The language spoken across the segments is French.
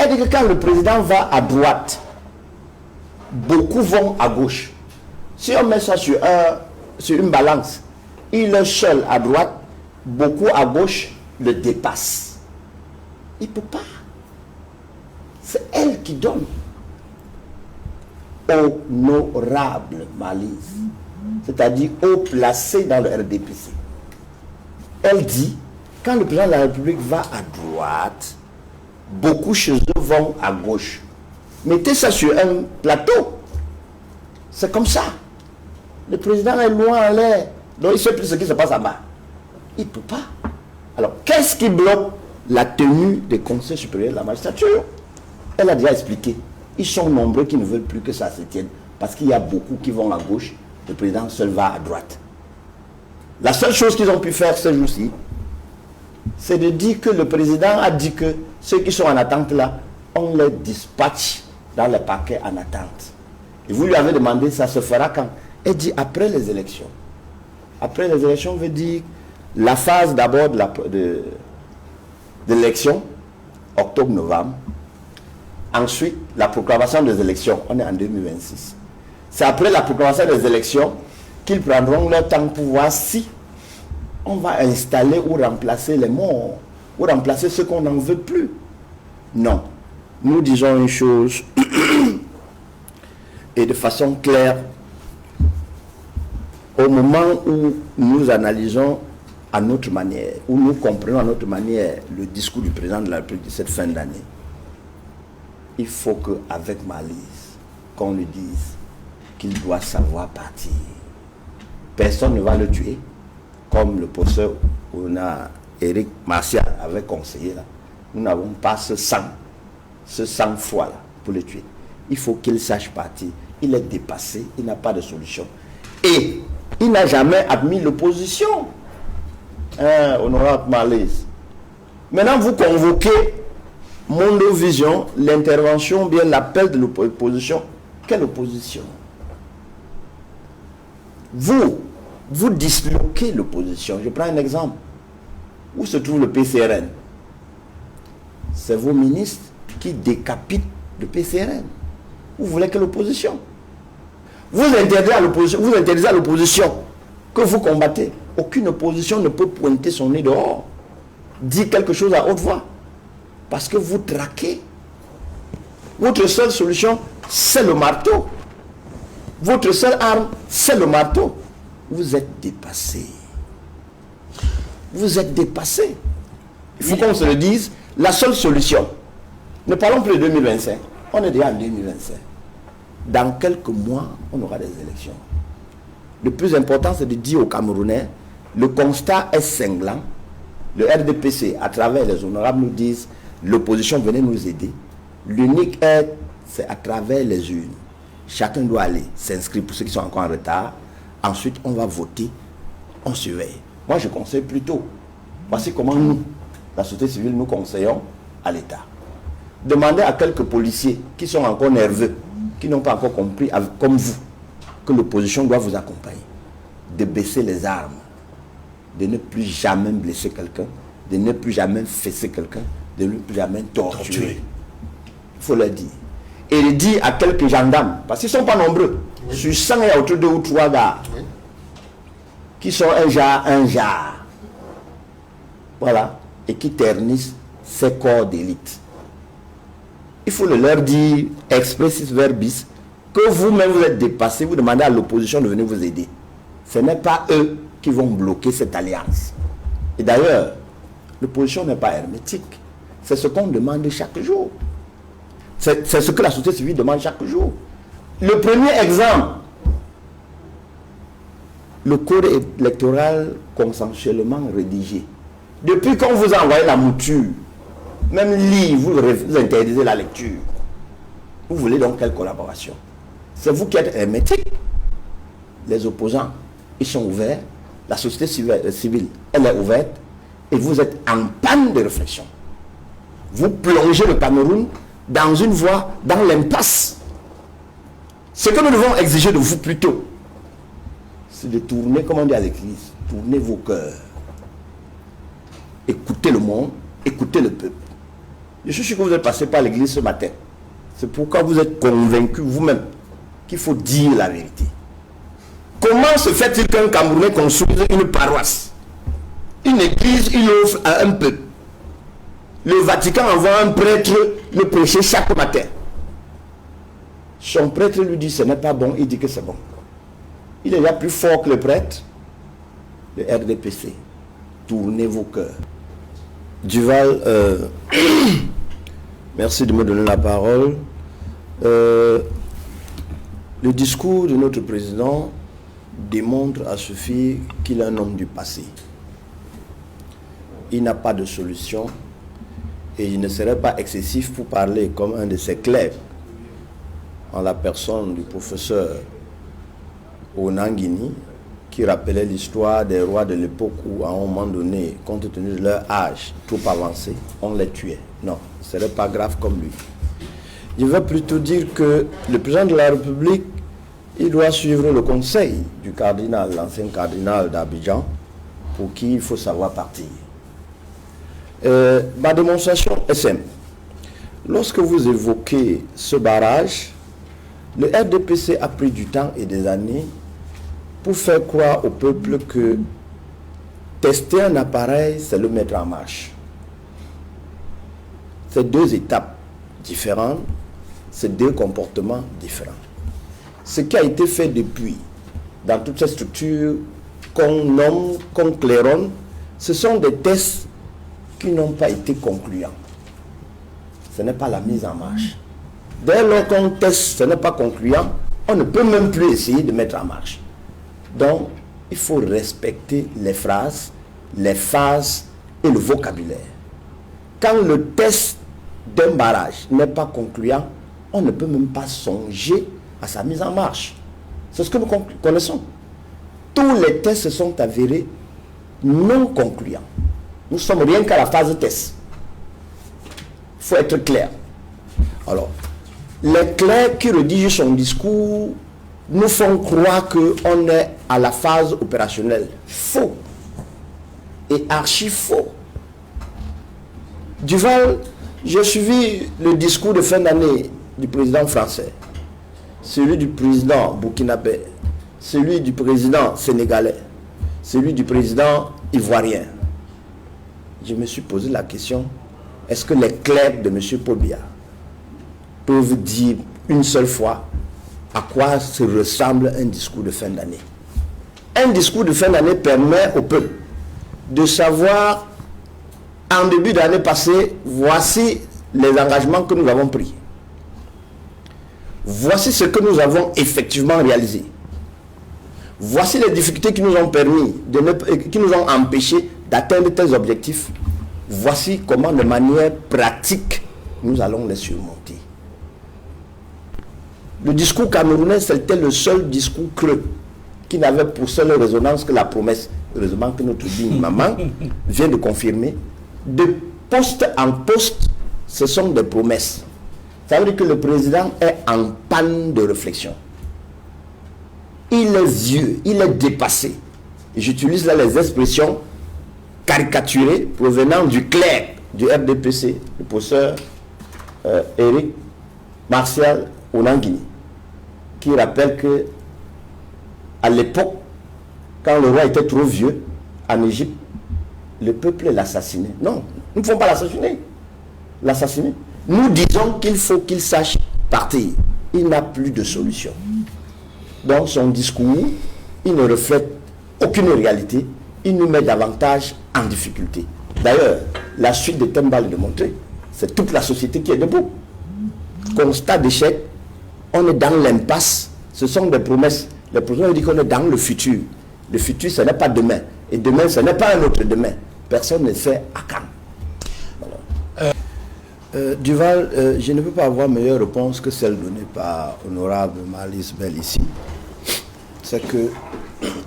Elle dit que quand le président va à droite, beaucoup vont à gauche. Si on met ça sur une balance, il est seul à droite, beaucoup à gauche le dépassent. Il ne peut pas. C'est elle qui donne. Honorable Malise, c'est-à-dire haut placé dans le RDPC. Elle dit, quand le président de la République va à droite, beaucoup chez eux vont à gauche. Mettez ça sur un plateau. C'est comme ça. Le président est loin en l'air. Donc il ne sait plus ce qui se passe en bas. Il ne peut pas. Alors, qu'est-ce qui bloque la tenue des conseils supérieurs de la magistrature? Elle a déjà expliqué. Ils sont nombreux qui ne veulent plus que ça se tienne. Parce qu'il y a beaucoup qui vont à gauche. Le président seul va à droite. La seule chose qu'ils ont pu faire ce jour-ci, c'est de dire que le président a dit que ceux qui sont en attente là, on les dispatche dans les paquets en attente. Et vous lui avez demandé, ça se fera quand? Elle dit après les élections. Après les élections veut dire la phase d'abord de l'élection, octobre-novembre. Ensuite, la proclamation des élections. On est en 2026. C'est après la proclamation des élections qu'ils prendront leur temps pour voir si on va installer ou remplacer les morts, ou remplacer ceux qu'on n'en veut plus. Non. Nous disons une chose, et de façon claire, au moment où nous analysons à notre manière, où nous comprenons à notre manière le discours du président de la République de cette fin d'année, il faut qu'avec malice, qu'on lui dise qu'il doit savoir partir. Personne ne va le tuer, comme le professeur Éric Martial avait conseillé là. Nous n'avons pas ce sang-froid là pour le tuer. Il faut qu'il sache partir. Il est dépassé, il n'a pas de solution. Et il n'a jamais admis l'opposition. Honorable Malaise. Maintenant, vous convoquez Mondo Vision, l'intervention, bien l'appel de l'opposition. Quelle opposition? Vous disloquez l'opposition. Je prends un exemple. Où se trouve le PCRN? C'est vos ministres qui décapitent le PCRN. Vous voulez que l'opposition? Vous interdisez à l'opposition que vous combattez. Aucune opposition ne peut pointer son nez dehors, dire quelque chose à haute voix. Parce que vous traquez. Votre seule solution, c'est le marteau. Votre seule arme, c'est le marteau. Vous êtes dépassé. Vous êtes dépassé. Il faut qu'on se le dise. La seule solution, ne parlons plus de 2025. On est déjà en 2025. Dans quelques mois, on aura des élections. Le plus important, c'est de dire aux Camerounais, le constat est cinglant. Le RDPC, à travers les honorables, nous disent, l'opposition venait nous aider. L'unique aide, c'est à travers les urnes. Chacun doit aller s'inscrire pour ceux qui sont encore en retard. Ensuite, on va voter, on surveille. Moi, je conseille plutôt. Voici comment nous, la société civile, nous conseillons à l'État. Demandez à quelques policiers qui sont encore nerveux, qui n'ont pas encore compris, comme vous, que l'opposition doit vous accompagner, de baisser les armes, de ne plus jamais blesser quelqu'un, de ne plus jamais fesser quelqu'un, de ne plus jamais torturer. Il faut le dire. Et le dire à quelques gendarmes, parce qu'ils ne sont pas nombreux. Oui. Sur 100, il y a autour de 2 ou 3 gars, oui, qui sont un jar. Voilà. Et qui ternissent ces corps d'élite. Il faut le leur dire, expressis verbis, que vous-même vous êtes dépassé, vous demandez à l'opposition de venir vous aider. Ce n'est pas eux qui vont bloquer cette alliance. Et d'ailleurs, l'opposition n'est pas hermétique. C'est ce qu'on demande chaque jour. C'est ce que la société civile demande chaque jour. Le premier exemple, le code électoral consensuellement rédigé. Depuis qu'on vous a envoyé la mouture, même lire, vous interdisez la lecture. Vous voulez donc quelle collaboration? C'est vous qui êtes hermétique. Les opposants, ils sont ouverts. La société civile, elle est ouverte. Et vous êtes en panne de réflexion. Vous plongez le Cameroun dans une voie, dans l'impasse. Ce que nous devons exiger de vous plutôt, c'est de tourner, comme on dit à l'église, tournez vos cœurs. Écoutez le monde, écoutez le peuple. Je suis sûr que vous êtes passé par l'église ce matin. C'est pourquoi vous êtes convaincu vous-même qu'il faut dire la vérité. Comment se fait-il qu'un Camerounais construise une paroisse, une église, il offre à un peuple? Le Vatican envoie un prêtre le prêcher chaque matin. Son prêtre lui dit ce n'est pas bon, il dit que c'est bon. Il est déjà plus fort que le prêtre. Le RDPC, tournez vos cœurs. Duval, merci de me donner la parole. Le discours de notre président démontre à Sophie qu'il est un homme du passé. Il n'a pas de solution et il ne serait pas excessif pour parler comme un de ses clercs en la personne du professeur Onanguini, qui rappelait l'histoire des rois de l'époque où, à un moment donné, compte tenu de leur âge trop avancé, on les tuait. Non, ce n'est pas grave comme lui. Je veux plutôt dire que le président de la République, il doit suivre le conseil du cardinal, l'ancien cardinal d'Abidjan, pour qui il faut savoir partir. Ma démonstration est simple. Lorsque vous évoquez ce barrage, le RDPC a pris du temps et des années pour faire croire au peuple que tester un appareil, c'est le mettre en marche. C'est deux étapes différentes, c'est deux comportements différents. Ce qui a été fait depuis, dans toutes ces structures qu'on nomme, qu'on claironne, ce sont des tests qui n'ont pas été concluants. Ce n'est pas la mise en marche. Dès lors qu'on teste, ce n'est pas concluant, on ne peut même plus essayer de mettre en marche. Donc, il faut respecter les phrases, les phases et le vocabulaire. Quand le test d'un barrage n'est pas concluant, on ne peut même pas songer à sa mise en marche. C'est ce que nous connaissons. Tous les tests se sont avérés non concluants. Nous sommes rien qu'à la phase test. Il faut être clair. Alors, les clercs qui rédigent son discours nous font croire qu'on est à la phase opérationnelle. Faux. Et archi faux. Duval, j'ai suivi le discours de fin d'année du président français, celui du président burkinabé, celui du président sénégalais, celui du président ivoirien. Je me suis posé la question, est-ce que les clercs de M. Paul Biya peuvent dire une seule fois à quoi se ressemble un discours de fin d'année? Un discours de fin d'année permet au peuple de savoir, en début d'année passée, voici les engagements que nous avons pris. Voici ce que nous avons effectivement réalisé. Voici les difficultés qui nous ont permis, qui nous ont empêchés d'atteindre tels objectifs. Voici comment, de manière pratique, nous allons les surmonter. Le discours camerounais, c'était le seul discours creux qui n'avait pour seule résonance que la promesse. Heureusement que notre digne maman vient de confirmer. De poste en poste, ce sont des promesses. Ça veut dire que le président est en panne de réflexion. Il est vieux, il est dépassé. Et j'utilise là les expressions caricaturées provenant du clerc du RDPC, le professeur Éric Martial Onanguini, qui rappelle que à l'époque, quand le roi était trop vieux, en Égypte, le peuple l'assassinait. Non, nous ne pouvons pas l'assassiner. Nous disons qu'il faut qu'il sache partir. Il n'a plus de solution. Dans son discours, il ne reflète aucune réalité. Il nous met davantage en difficulté. D'ailleurs, la suite de Temba le démontrer. C'est toute la société qui est debout. Constat d'échec, on est dans l'impasse. Ce sont des promesses. Les présidents disent qu'on est dans le futur. Le futur, ce n'est pas demain. Et demain, ce n'est pas un autre demain. Personne ne sait à quand. Voilà. Duval, je ne peux pas avoir meilleure réponse que celle donnée par honorable Malice Bell ici. C'est que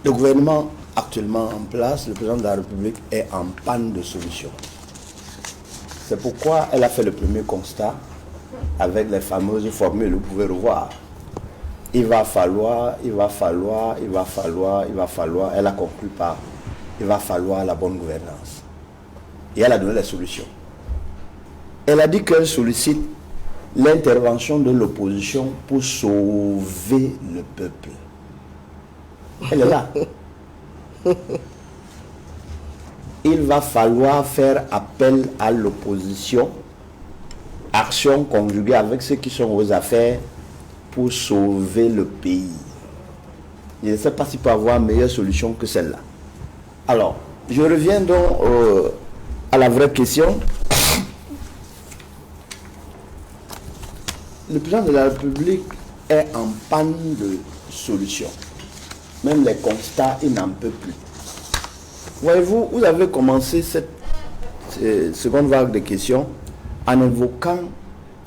le gouvernement actuellement en place, le président de la République, est en panne de solutions. C'est pourquoi elle a fait le premier constat avec les fameuses formules, vous pouvez revoir. Il va falloir, elle a conclu par il va falloir la bonne gouvernance. Et elle a donné les solutions. Elle a dit qu'elle sollicite l'intervention de l'opposition pour sauver le peuple. Elle est là. Il va falloir faire appel à l'opposition, action conjuguée avec ceux qui sont aux affaires pour sauver le pays. Je ne sais pas s'il peut y avoir une meilleure solution que celle-là. Alors, je reviens donc à la vraie question. Le président de la République est en panne de solutions. Même les constats, il n'en peut plus. Voyez-vous, vous avez commencé cette seconde vague de questions en évoquant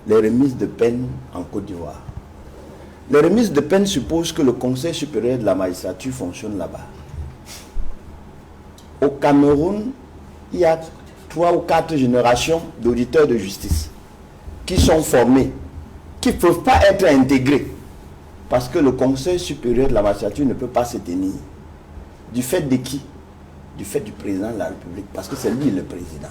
les remises de peine en Côte d'Ivoire. Les remises de peine supposent que le Conseil supérieur de la magistrature fonctionne là-bas. Au Cameroun, il y a 3 ou 4 générations d'auditeurs de justice qui sont formés, qui ne peuvent pas être intégrés parce que le Conseil supérieur de la magistrature ne peut pas se tenir. Du fait de qui? Du fait du président de la République, parce que c'est lui le président.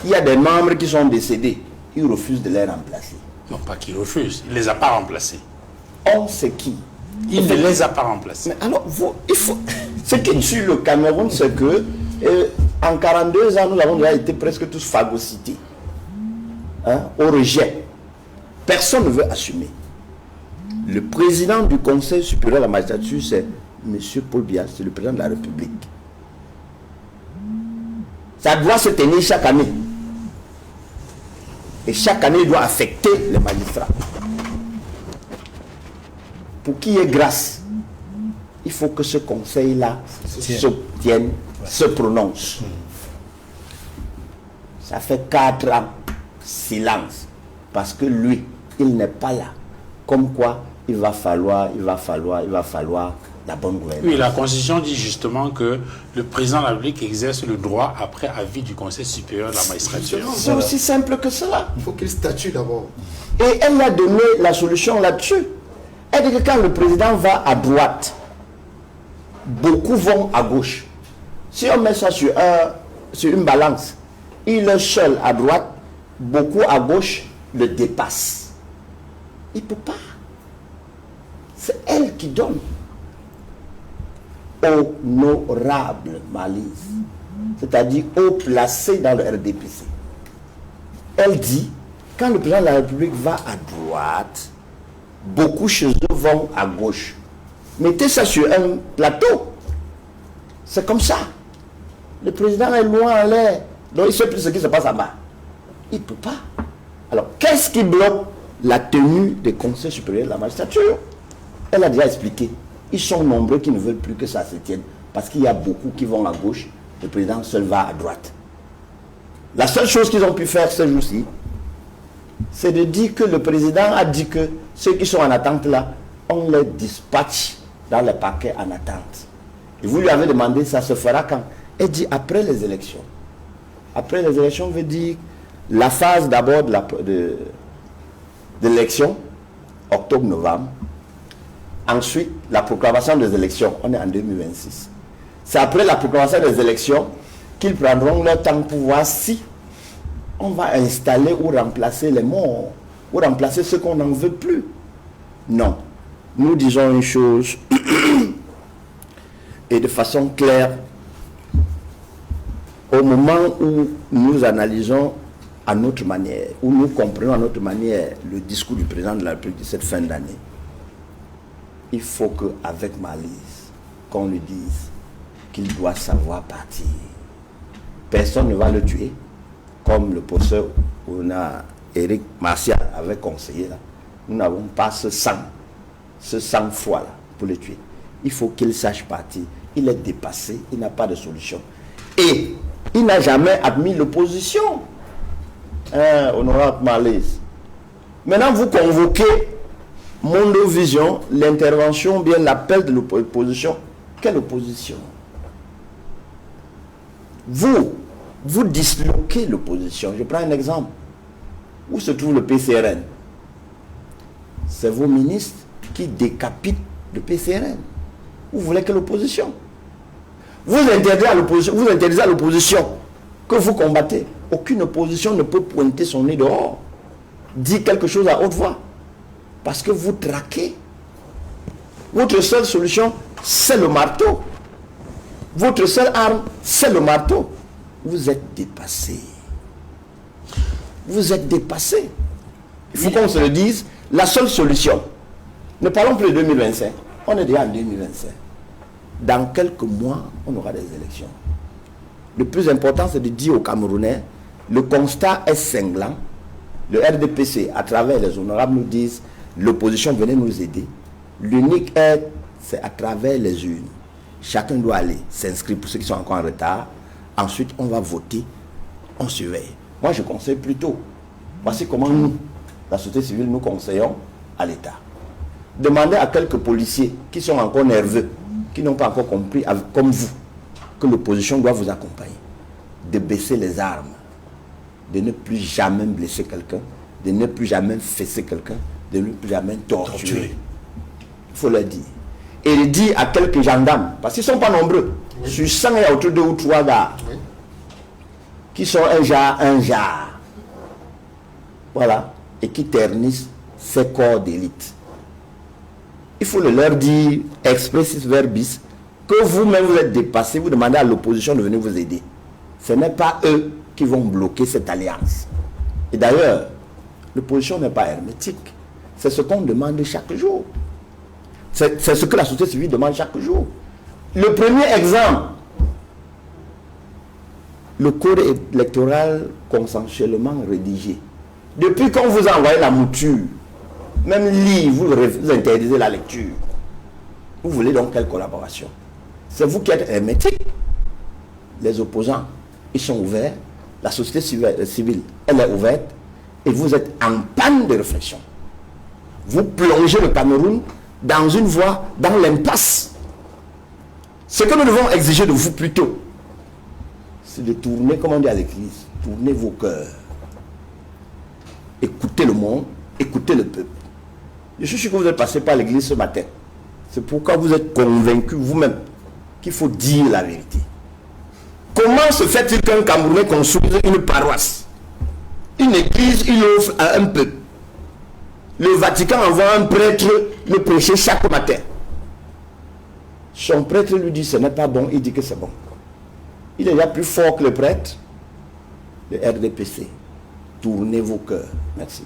Il y a des membres qui sont décédés, ils refusent de les remplacer. Non, pas qu'ils refusent, il ne les a pas remplacés. On sait qui? Il ne les a pas remplacés. Mais alors, il faut... Ce qui tue le Cameroun, c'est que en 42 ans, nous avons déjà été presque tous phagocytés, au rejet. Personne ne veut assumer. Le président du Conseil supérieur de la magistrature, c'est M. Paul Biya, c'est le président de la République. Ça doit se tenir chaque année. Et chaque année, il doit affecter les magistrats. Pour qu'il y ait grâce, il faut que ce conseil-là se tienne, se prononce. Ça fait 4 ans, silence. Parce que lui, il n'est pas là. Comme quoi, il va falloir la bonne gouvernance. Oui, la Constitution dit justement que le président de la République exerce le droit après avis du Conseil supérieur de la magistrature. C'est aussi simple que cela. Il faut qu'il statue d'abord. Et elle a donné la solution là-dessus. Elle dit que quand le président va à droite, beaucoup vont à gauche. Si on met ça sur une balance, il est seul à droite, beaucoup à gauche le dépassent. Il ne peut pas. C'est elle qui donne. Honorable Malise, c'est-à-dire haut placé dans le RDPC. Elle dit, quand le président de la République va à droite, beaucoup chez eux vont à gauche. Mettez ça sur un plateau. C'est comme ça. Le président est loin en l'air, donc il ne sait plus ce qui se passe en bas. Il ne peut pas. Alors, qu'est-ce qui bloque la tenue des conseils supérieurs de la magistrature? Elle a déjà expliqué. Ils sont nombreux qui ne veulent plus que ça se tienne. Parce qu'il y a beaucoup qui vont à gauche, le président seul va à droite. La seule chose qu'ils ont pu faire ce jour-ci, c'est de dire que le président a dit que ceux qui sont en attente là, on les dispatche dans les paquets en attente. Et vous lui avez demandé, ça se fera quand? Elle dit après les élections. Après les élections veut dire la phase d'abord de l'élection, octobre-novembre. Ensuite, la proclamation des élections, on est en 2026. C'est après la proclamation des élections qu'ils prendront leur temps pour voir si on va installer ou remplacer les morts, ou remplacer ceux qu'on n'en veut plus. Non. Nous disons une chose, et de façon claire, au moment où nous analysons à notre manière, où nous comprenons à notre manière le discours du président de la République de cette fin d'année, il faut qu'avec malice, qu'on lui dise qu'il doit savoir partir. Personne ne va le tuer, comme le professeur Éric Martial avait conseillé. Là. Nous n'avons pas ce sang-froid là pour le tuer. Il faut qu'il sache partir. Il est dépassé, il n'a pas de solution. Et il n'a jamais admis l'opposition. Honorable Malice. Maintenant, vous convoquez Mondo Vision, l'intervention, bien l'appel de l'opposition. Quelle opposition? Vous disloquez l'opposition. Je prends un exemple. Où se trouve le PCRN? C'est vos ministres qui décapitent le PCRN. Vous voulez que l'opposition? Vous interdisez à l'opposition que vous combattez aucune opposition ne peut pointer son nez dehors, dire quelque chose à haute voix. Parce que vous traquez. Votre seule solution, c'est le marteau. Votre seule arme, c'est le marteau. Vous êtes dépassé. Vous êtes dépassé. Il faut qu'on se le dise, la seule solution, ne parlons plus de 2025, on est déjà en 2025. Dans quelques mois, on aura des élections. Le plus important, c'est de dire aux Camerounais, le constat est cinglant. Le RDPC, à travers les honorables, nous disent, l'opposition venait nous aider. L'unique aide, c'est à travers les urnes. Chacun doit aller s'inscrire pour ceux qui sont encore en retard. Ensuite, on va voter, on surveille. Moi, je conseille plutôt. Voici comment nous, la société civile, nous conseillons à l'État. Demandez à quelques policiers qui sont encore nerveux, qui n'ont pas encore compris, comme vous, que l'opposition doit vous accompagner, de baisser les armes, de ne plus jamais blesser quelqu'un, de ne plus jamais fesser quelqu'un, de ne plus jamais torturer. Il faut le dire. Et le dire à quelques gendarmes, parce qu'ils ne sont pas nombreux. Oui. Sur 100, il y a autour de 2 ou 3 gars qui sont un jar. Voilà. Et qui ternissent ces corps d'élite. Il faut le leur dire, expressis verbis, que vous-même vous êtes dépassé, vous demandez à l'opposition de venir vous aider. Ce n'est pas eux qui vont bloquer cette alliance. Et d'ailleurs, l'opposition n'est pas hermétique. C'est ce qu'on demande chaque jour. C'est ce que la société civile demande chaque jour. Le premier exemple, le code électoral consensuellement rédigé. Depuis qu'on vous a envoyé la mouture, même lire, vous interdisez la lecture. Vous voulez donc quelle collaboration? C'est vous qui êtes hermétique. Les opposants, ils sont ouverts. La société civile, elle est ouverte. Et vous êtes en panne de réflexion. Vous plongez le Cameroun dans une voie, dans l'impasse. Ce que nous devons exiger de vous plutôt, c'est de tourner, comme on dit à l'église, tournez vos cœurs. Écoutez le monde, écoutez le peuple. Je suis sûr que vous êtes passé par l'église ce matin. C'est pourquoi vous êtes convaincu vous-même qu'il faut dire la vérité. Comment se fait-il qu'un Camerounais construise une paroisse? Une église, il offre à un peuple. Le Vatican envoie un prêtre le prêcher chaque matin. Son prêtre lui dit ce n'est pas bon, il dit que c'est bon. Il est déjà plus fort que le prêtre. Le RDPC. Tournez vos cœurs. Merci.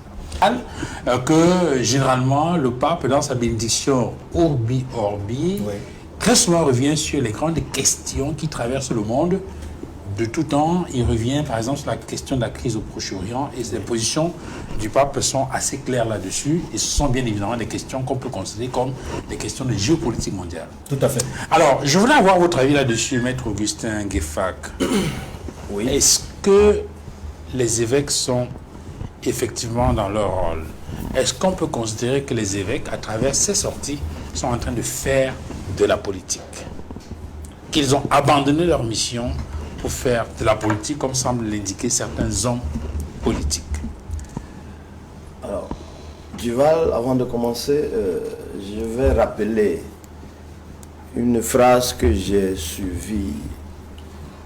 Que généralement le pape dans sa bénédiction Urbi Orbi très souvent revient sur les grandes questions qui traversent le monde de tout temps. Il revient par exemple sur la question de la crise au Proche-Orient et les positions du pape sont assez claires là-dessus et ce sont bien évidemment des questions qu'on peut considérer comme des questions de géopolitique mondiale. Tout à fait. Alors je voulais avoir votre avis là-dessus, Maître Augustin Gueffac. Oui. Est-ce que les évêques sont effectivement dans leur rôle? Est-ce qu'on peut considérer que les évêques, à travers ces sorties, sont en train de faire de la politique? Qu'ils ont abandonné leur mission pour faire de la politique, comme semblent l'indiquer certains hommes politiques? Alors, Duval, avant de commencer, je vais rappeler une phrase que j'ai suivie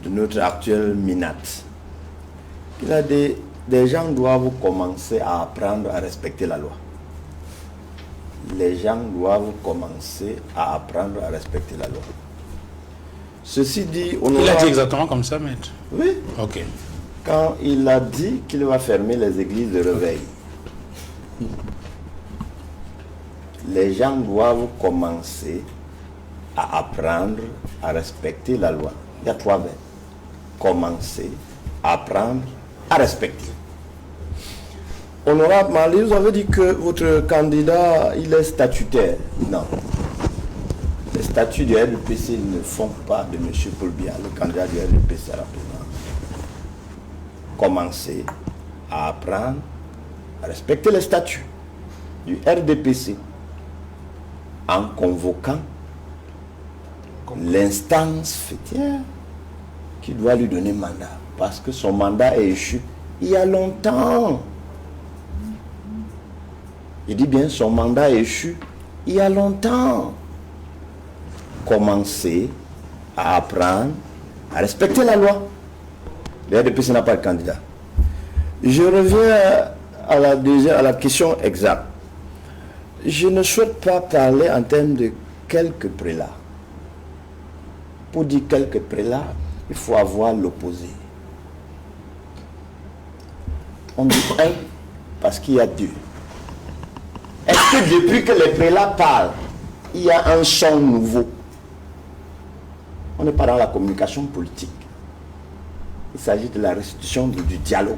de notre actuel Minat. Il a dit: des gens doivent commencer à apprendre à respecter la loi. Les gens doivent commencer à apprendre à respecter la loi. Ceci dit, il a dit exactement comme ça, maître? Oui. Ok. Quand il a dit qu'il va fermer les églises de réveil, les gens doivent commencer à apprendre à respecter la loi. Il y a 3 verbes. Commencer, apprendre, à respecter. Honorable Mali, vous avez dit que votre candidat, il est statutaire. Non. Les statuts du RDPC ne font pas de M. Paul Biya, le candidat du RDPC à la présidence. Commencer à apprendre à respecter les statuts du RDPC en convoquant l'instance fêtière qui doit lui donner mandat. Parce que son mandat est échu il y a longtemps. Il dit bien son mandat est échu il y a longtemps. Commencer à apprendre à respecter la loi. Le RDPC n'a pas de candidat. Je reviens à la question exacte. Je ne souhaite pas parler en termes de quelques prélats. Pour dire quelques prélats, il faut avoir l'opposé. On dit un parce qu'il y a deux. Est-ce que depuis que les prélats parlent, il y a un son nouveau? On n'est pas dans la communication politique. Il s'agit de la restitution du dialogue.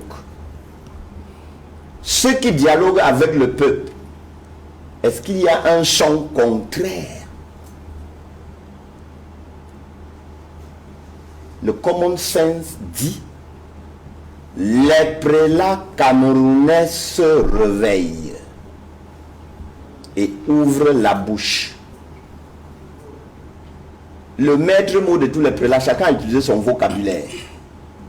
Ceux qui dialoguent avec le peuple, est-ce qu'il y a un son contraire? Le common sense dit, les prélats camerounais se réveillent et ouvrent la bouche. Le maître mot de tous les prélats, chacun a utilisé son vocabulaire.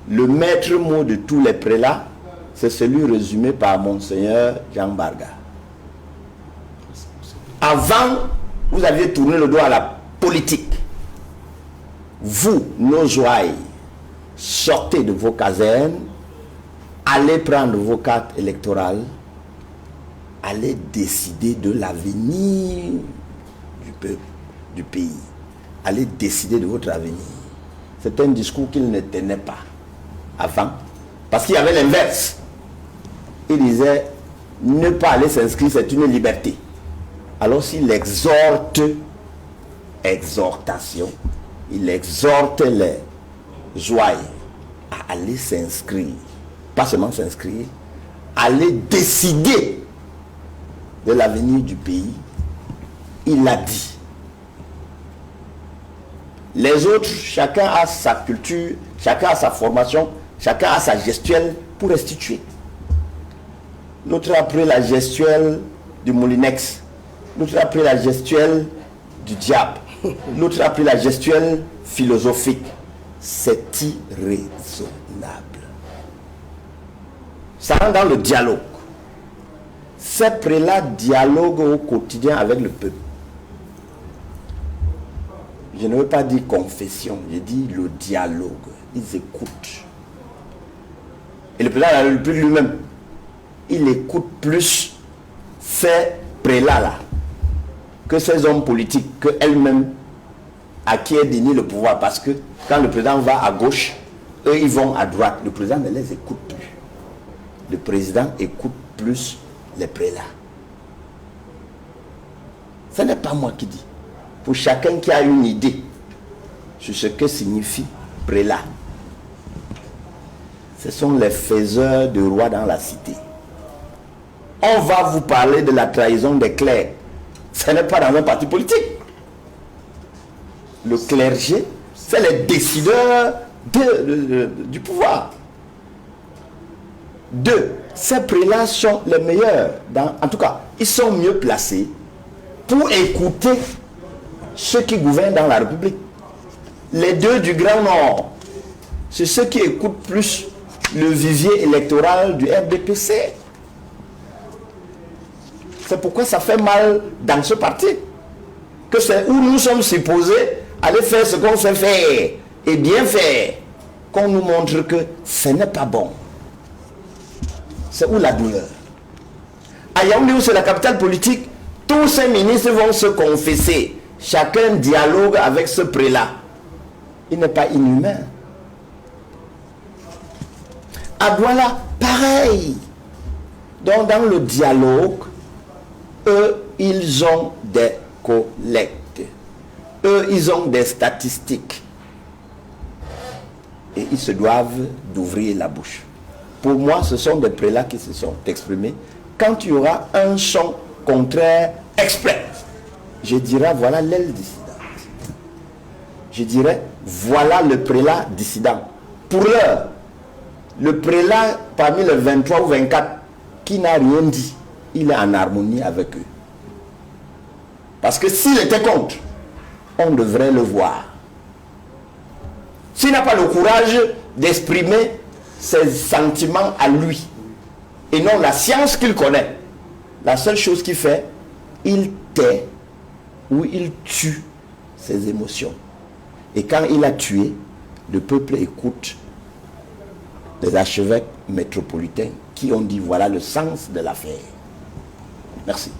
Le maître mot de tous les prélats, c'est celui résumé par Monseigneur Jean Barga. Avant, vous aviez tourné le dos à la politique. Vous, nos ouailles, sortez de vos casernes, allez prendre vos cartes électorales, allez décider de l'avenir du peuple, du pays. Allez décider de votre avenir. C'est un discours qu'il ne tenait pas avant, parce qu'il y avait l'inverse. Il disait, ne pas aller s'inscrire, c'est une liberté. Alors s'il exhorte, exhortation, il exhorte les ouailles à aller s'inscrire, pas seulement s'inscrire, aller décider de l'avenir du pays. Il l'a dit. Les autres, chacun a sa culture, chacun a sa formation, chacun a sa gestuelle pour restituer. L'autre a pris la gestuelle du Moulinex, l'autre a pris la gestuelle du diable, l'autre a pris la gestuelle philosophique. C'est irraisonnable. Ça rentre dans le dialogue. Ces prélats dialoguent au quotidien avec le peuple. Je ne veux pas dire confession, je dis le dialogue. Ils écoutent. Et le prélat lui-même, il écoute plus ces prélats-là que ces hommes politiques que elles-mêmes à qui est donné le pouvoir. Parce que quand le président va à gauche, eux ils vont à droite. Le président ne les écoute plus. Le président écoute plus les prélats. Ce n'est pas moi qui dis. Pour chacun qui a une idée sur ce que signifie prélat, ce sont les faiseurs de rois dans la cité. On va vous parler de la trahison des clercs. Ce n'est pas dans un parti politique. Le clergé, c'est les décideurs du pouvoir. Deux, ces prélats sont les meilleurs. En tout cas, ils sont mieux placés pour écouter ceux qui gouvernent dans la République. Les deux du Grand Nord, c'est ceux qui écoutent plus le vivier électoral du RDPC. C'est pourquoi ça fait mal dans ce parti. Que c'est où nous sommes supposés aller faire ce qu'on sait faire et bien faire, qu'on nous montre que ce n'est pas bon. C'est où la douleur. À Yaoundé, où c'est la capitale politique, tous ces ministres vont se confesser. Chacun dialogue avec ce prélat. Il n'est pas inhumain. À Douala, pareil. Donc dans le dialogue, eux, ils ont des collectes. Eux, ils ont des statistiques. Et ils se doivent d'ouvrir la bouche. Pour moi, ce sont des prélats qui se sont exprimés. Quand il y aura un son contraire exprès, je dirais, voilà l'aile dissidente. Je dirais, voilà le prélat dissident. Pour l'heure, le prélat parmi les 23 ou 24 qui n'a rien dit, il est en harmonie avec eux. Parce que s'il était contre, on devrait le voir. S'il n'a pas le courage d'exprimer ses sentiments à lui, et non la science qu'il connaît, la seule chose qu'il fait, il tait ou il tue ses émotions. Et quand il a tué, le peuple écoute les archevêques métropolitains qui ont dit voilà le sens de l'affaire. Merci.